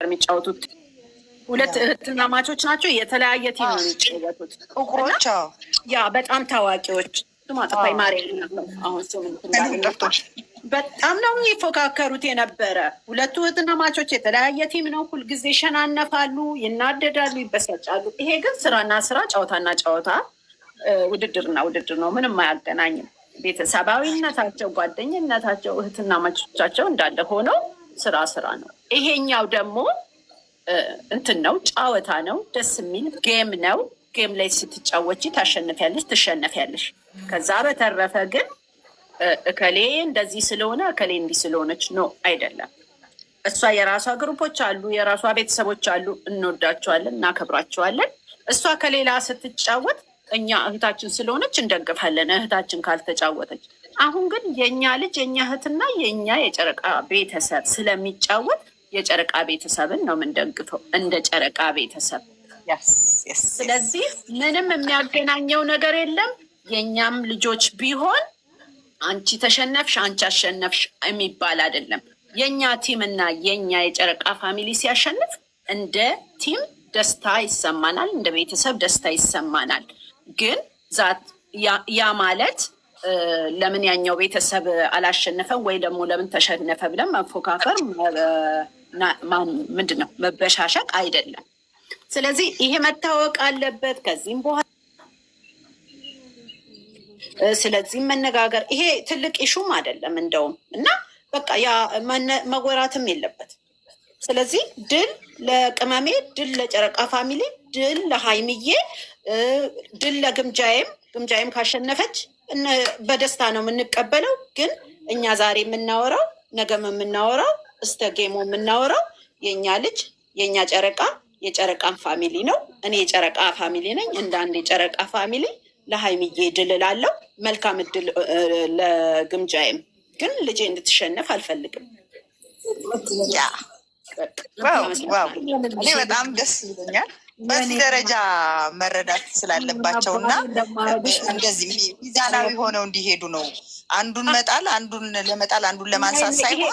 የሚጫወቱት ሁለት እህትማማቾች ናቸው። የተለያየ ቲም ነው የሚጫወቱት። ጥቁሮች ያ በጣም ታዋቂዎች ማጠፋይ ማርያም ነው። አሁን በጣም ነው የሚፎካከሩት የነበረ። ሁለቱ እህትማማቾች የተለያየ ቲም ነው። ሁልጊዜ ይሸናነፋሉ፣ ይናደዳሉ፣ ይበሳጫሉ። ይሄ ግን ስራና ስራ፣ ጨዋታና ጨዋታ፣ ውድድርና ውድድር ነው። ምንም አያገናኝም። ቤተሰባዊነታቸው፣ ጓደኝነታቸው፣ እህትማማቾቻቸው እንዳለ ሆነው ስራ ስራ ነው። ይሄኛው ደግሞ እንትን ነው፣ ጨዋታ ነው። ደስ የሚል ጌም ነው። ጌም ላይ ስትጫወቺ ታሸንፊያለሽ፣ ትሸነፊያለሽ። ከዛ በተረፈ ግን እከሌ እንደዚህ ስለሆነ እከሌ እንዲህ ስለሆነች ነው አይደለም። እሷ የራሷ ግሩፖች አሉ፣ የራሷ ቤተሰቦች አሉ። እንወዳቸዋለን፣ እናከብራቸዋለን። እሷ ከሌላ ስትጫወት እኛ እህታችን ስለሆነች እንደግፋለን፣ እህታችን ካልተጫወተች። አሁን ግን የእኛ ልጅ የእኛ እህትና የእኛ የጨረቃ ቤተሰብ ስለሚጫወት የጨረቃ ቤተሰብን ነው የምንደግፈው እንደ ጨረቃ ቤተሰብ። ስለዚህ ምንም የሚያገናኘው ነገር የለም። የእኛም ልጆች ቢሆን አንቺ ተሸነፍሽ፣ አንቺ አሸነፍሽ የሚባል አይደለም። የእኛ ቲም እና የእኛ የጨረቃ ፋሚሊ ሲያሸንፍ እንደ ቲም ደስታ ይሰማናል፣ እንደ ቤተሰብ ደስታ ይሰማናል። ግን ያ ማለት ለምን ያኛው ቤተሰብ አላሸነፈም ወይ ደግሞ ለምን ተሸነፈ ብለን መፎካከር ምንድን ነው መበሻሸቅ አይደለም። ስለዚህ ይሄ መታወቅ አለበት ከዚህም በኋላ ስለዚህም መነጋገር ይሄ ትልቅ ኢሹም አይደለም እንደውም እና በቃ ያ መወራትም የለበት። ስለዚህ ድል ለቅመሜ፣ ድል ለጨረቃ ፋሚሊ፣ ድል ለሀይምዬ፣ ድል ለግምጃዬም ካሸነፈች በደስታ ነው የምንቀበለው። ግን እኛ ዛሬ የምናወራው ነገም የምናወራው እስተ ጌሞ የምናወራው የእኛ ልጅ የእኛ ጨረቃ የጨረቃን ፋሚሊ ነው። እኔ የጨረቃ ፋሚሊ ነኝ። እንደ አንድ የጨረቃ ፋሚሊ ለሀይሚዬ ድል እላለሁ። መልካም እድል ለግምጃዬም። ግን ልጄ እንድትሸነፍ አልፈልግም። እኔ በጣም ደስ ይለኛል በዚህ ደረጃ መረዳት ስላለባቸው እና እንደዚህ ሚዛናዊ ሆነው እንዲሄዱ ነው። አንዱን መጣል አንዱን ለመጣል አንዱን ለማንሳት ሳይሆን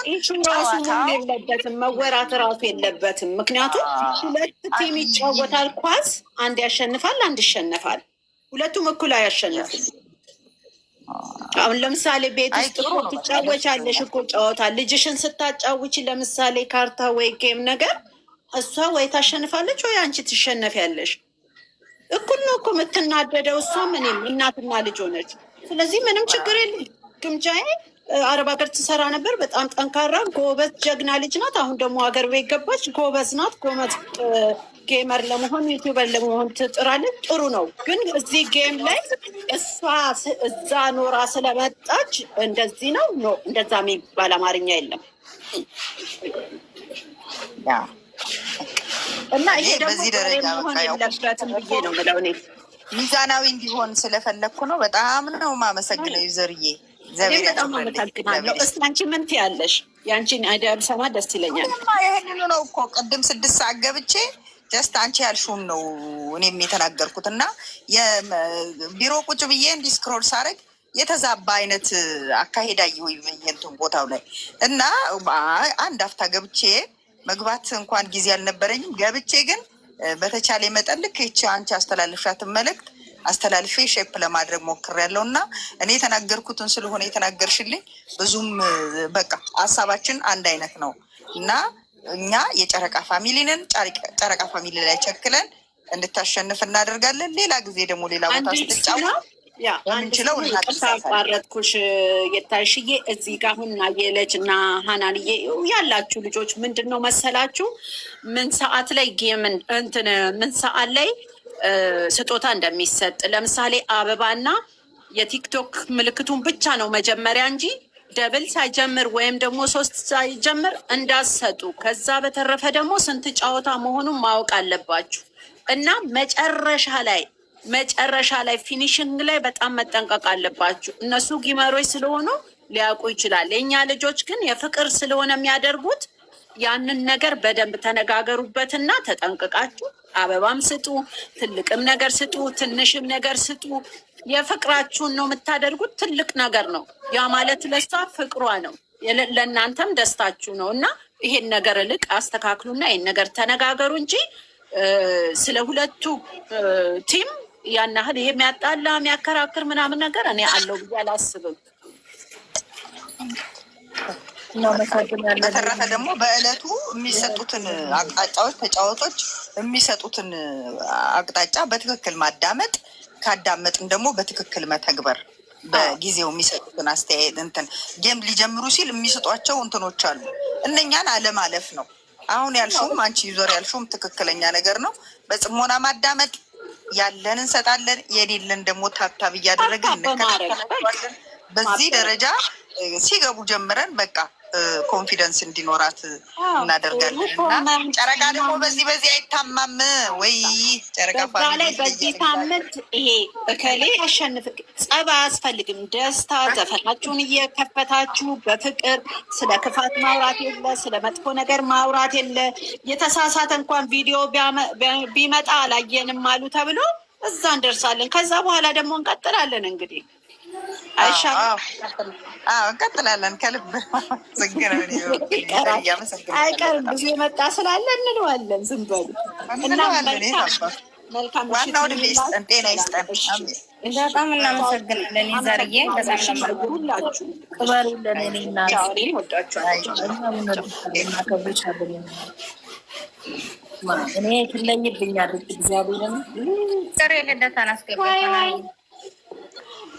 ራሱ የለበትም፣ መወራት ራሱ የለበትም። ምክንያቱም ሁለት ቲም ይጫወታል ኳስ፣ አንድ ያሸንፋል፣ አንድ ይሸነፋል። ሁለቱም እኩል አያሸንፍም። አሁን ለምሳሌ ቤት ውስጥ እኮ ትጫወቻለሽ እኮ ጨዋታ። ልጅሽን ስታጫውቺ ለምሳሌ ካርታ ወይ ጌም ነገር እሷ ወይ ታሸንፋለች ወይ አንቺ ትሸነፊያለሽ። እኩል ነው እኮ የምትናደደው እሷም እኔም እናትና ልጅ ሆነች። ስለዚህ ምንም ችግር የለም። ግምጃዬ አረብ ሀገር ትሰራ ነበር። በጣም ጠንካራ ጎበዝ ጀግና ልጅ ናት። አሁን ደግሞ ሀገር ቤት ገባች። ጎበዝ ናት። ጎበዝ ጌመር ለመሆን ዩቲዩበር ለመሆን ትጥራለች። ጥሩ ነው። ግን እዚህ ጌም ላይ እሷ እዛ ኖራ ስለመጣች እንደዚህ ነው ኖ እንደዛ የሚባል አማርኛ የለም። እና ይሄ በዚህ ደረጃ መሆን የለበትም ብዬ ነው የምለው። እኔ ሚዛናዊ እንዲሆን ስለፈለግኩ ነው። በጣም ነው የማመሰግነው ዩዘርዬ። በጣም አመሰግናለሁ። እስኪ አንቺ ምን ትያለሽ? የአንቺን አይዲያ ብሰማ ደስ ይለኛል። ይህንኑ ነው እኮ ቅድም 6 ሰዓት ገብቼ ጀስት አንቺ ያልሽውን ነው እኔም የተናገርኩት እና ቢሮ ቁጭ ብዬ እንዲህ ስክሮል ሳረግ የተዛባ አይነት አካሄዳ ይሆን ቦታው ላይ እና አንድ አፍታ ገብቼ መግባት እንኳን ጊዜ አልነበረኝም። ገብቼ ግን በተቻለ መጠን ልክ ይቺ አንቺ አስተላልፍሻትን መልእክት አስተላልፌ ሼፕ ለማድረግ ሞክሬያለሁ እና እኔ የተናገርኩትን ስለሆነ የተናገርሽልኝ ብዙም በቃ ሀሳባችን አንድ አይነት ነው እና እኛ የጨረቃ ፋሚሊንን ጨረቃ ፋሚሊ ላይ ቸክለን እንድታሸንፍ እናደርጋለን። ሌላ ጊዜ ደግሞ ሌላ ቦታ ስትጫወት ምንችለው እናቋረጥኩሽ የታሽዬ እዚህ ጋር አሁን ናየለች እና ሀናንዬ ያላችሁ ልጆች ምንድን ነው መሰላችሁ ምን ሰዓት ላይ ጌምን ምን ሰዓት ላይ ስጦታ እንደሚሰጥ ለምሳሌ አበባና የቲክቶክ ምልክቱን ብቻ ነው መጀመሪያ እንጂ ደብል ሳይጀምር ወይም ደግሞ 3 ሳይጀምር እንዳሰጡ። ከዛ በተረፈ ደግሞ ስንት ጨዋታ መሆኑን ማወቅ አለባችሁ እና መጨረሻ ላይ ፊኒሽንግ ላይ በጣም መጠንቀቅ አለባችሁ። እነሱ ጊመሮች ስለሆኑ ሊያውቁ ይችላል። የእኛ ልጆች ግን የፍቅር ስለሆነ የሚያደርጉት ያንን ነገር በደንብ ተነጋገሩበትና ተጠንቅቃችሁ አበባም ስጡ፣ ትልቅም ነገር ስጡ፣ ትንሽም ነገር ስጡ። የፍቅራችሁን ነው የምታደርጉት። ትልቅ ነገር ነው ያ ማለት ለሷ ፍቅሯ ነው፣ ለእናንተም ደስታችሁ ነው እና ይሄን ነገር ልቅ አስተካክሉና ይሄን ነገር ተነጋገሩ እንጂ ስለ ሁለቱ ቲም ያን ያህል ይሄ የሚያጣላ የሚያከራክር ምናምን ነገር እኔ አለው ብዬ አላስብም። በተረፈ ደግሞ በእለቱ የሚሰጡትን አቅጣጫዎች ተጫዋቾች የሚሰጡትን አቅጣጫ በትክክል ማዳመጥ፣ ካዳመጥን ደግሞ በትክክል መተግበር፣ በጊዜው የሚሰጡትን አስተያየት እንትን ጌም ሊጀምሩ ሲል የሚሰጧቸው እንትኖች አሉ። እነኛን አለማለፍ ነው። አሁን ያልሹም አንቺ ዩዘር ያልሹም ትክክለኛ ነገር ነው። በጽሞና ማዳመጥ፣ ያለን እንሰጣለን፣ የሌለን ደግሞ ታብታብ እያደረግን እንከታተላለን። በዚህ ደረጃ ሲገቡ ጀምረን በቃ ኮንፊደንስ እንዲኖራት እናደርጋለን። እና ጨረቃ ደግሞ በዚህ አይታማም ወይ ጨረቃ ላይ በዚህ ሳምንት ይሄ እከሌ አሸንፍ ጸባ አያስፈልግም። ደስታ ዘፈናችሁን እየከፈታችሁ በፍቅር ስለ ክፋት ማውራት የለ፣ ስለ መጥፎ ነገር ማውራት የለ። የተሳሳተ እንኳን ቪዲዮ ቢመጣ አላየንም አሉ ተብሎ እዛ እንደርሳለን። ከዛ በኋላ ደግሞ እንቀጥላለን። እንግዲህ እንቀጥላለን። ከልብ አይቀርም ብዙ የመጣ ስላለ እንለዋለን። ዝም በሉ መልካም ዋናው ዕድሜ ይስጠን፣ ጤና ይስጠን። በጣም እናመሰግናለን። ይዛርዬ በጣም ሁላችሁ ክበሩልን። እኔና እኔ ትለይብኛል እግዚአብሔርን ጥሬ ልደታን አስገባኝ።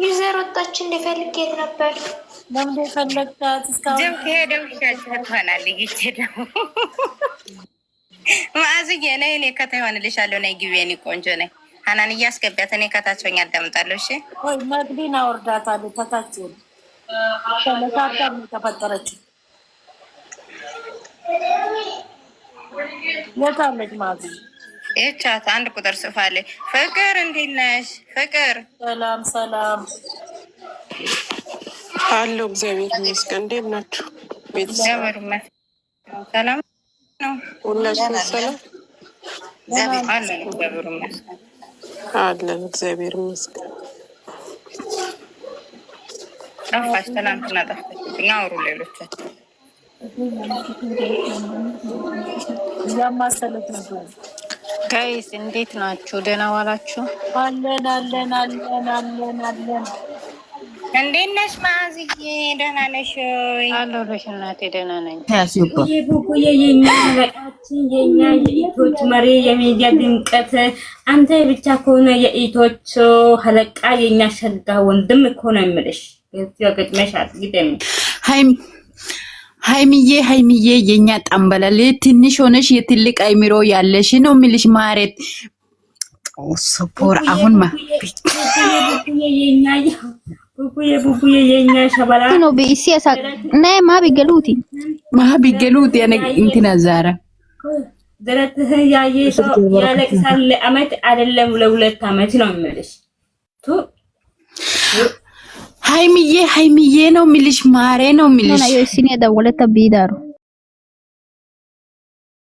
ዩዘር ወጣች እንደፈልግ የት ነበር? ለምን የፈለግታት? እስካሁን ከሄደው ሻጭት ሆናል። ይሄ ደግሞ ማዝዬ ነይ፣ እኔ ከታ ይሆንልሻለሁ። ነይ ግቢ፣ እኔ ቆንጆ ነኝ። ሀናን እያስገቢያት፣ እኔ ከታችኛ አዳምጣለሁ። እሺ ወይ መግቢን አወርዳታለሁ። ተታች ተመሳሳም ተፈጠረችው። የታለች ማዚ? ይቻት አንድ ቁጥር ጽፋለች። ፍቅር እንዴት ነሽ? ፍቅር ሰላም ሰላም አለው። እግዚአብሔር ይመስገን። እንዴት ናችሁ? ቤተሰብ ሰላም ነው? ሁላችሁም ሰላም አለን? እግዚአብሔር ይመስገን አለን። እግዚአብሔር ይመስገን። ጠፋሽ፣ ትናንትና ጠፋሽ። አውሩ ሌሎቻችሁ እያማሰለች ነበር። ጋይስ እንዴት ናችሁ? ደህና ዋላችሁ? አለን አለን አለን አለን አለን። እንዴት ነሽ ማዝዬ? ደህና ነሽ ወይ? አለሁልሽ እናቴ፣ ደህና ነኝ። ቡቡዬ የኛ በቃችን፣ የኛ የኢቶች መሪ፣ የሚዲያ ድምቀት አንተ ብቻ ከሆነ የኢቶች ሀለቃ፣ የኛ ሸጋ ወንድም እኮ ነው የምልሽ። ገጥመሻል ግደም ሃይሚዬ የኛ ጠንበላሌ ትንሽ ሆነሽ የትልቅ አይምሮ ያለሽ ነው የሚልሽ ማረት ሶፖር አሁን ቡቡዬ የኛ ሸበላ ነው በኢሲያሳ እና ማቢገሉቲ ያኔ እንትና ዛራ ደረትህ ያየ ሰው ያለቅሳል። ለአመት አይደለም ለሁለት አመት ነው የሚልሽ። ሃይሚዬ ነው የሚልሽ ማሬ ነው የሚልሽ። እና የሲኒ ደወለተ ቢዳሩ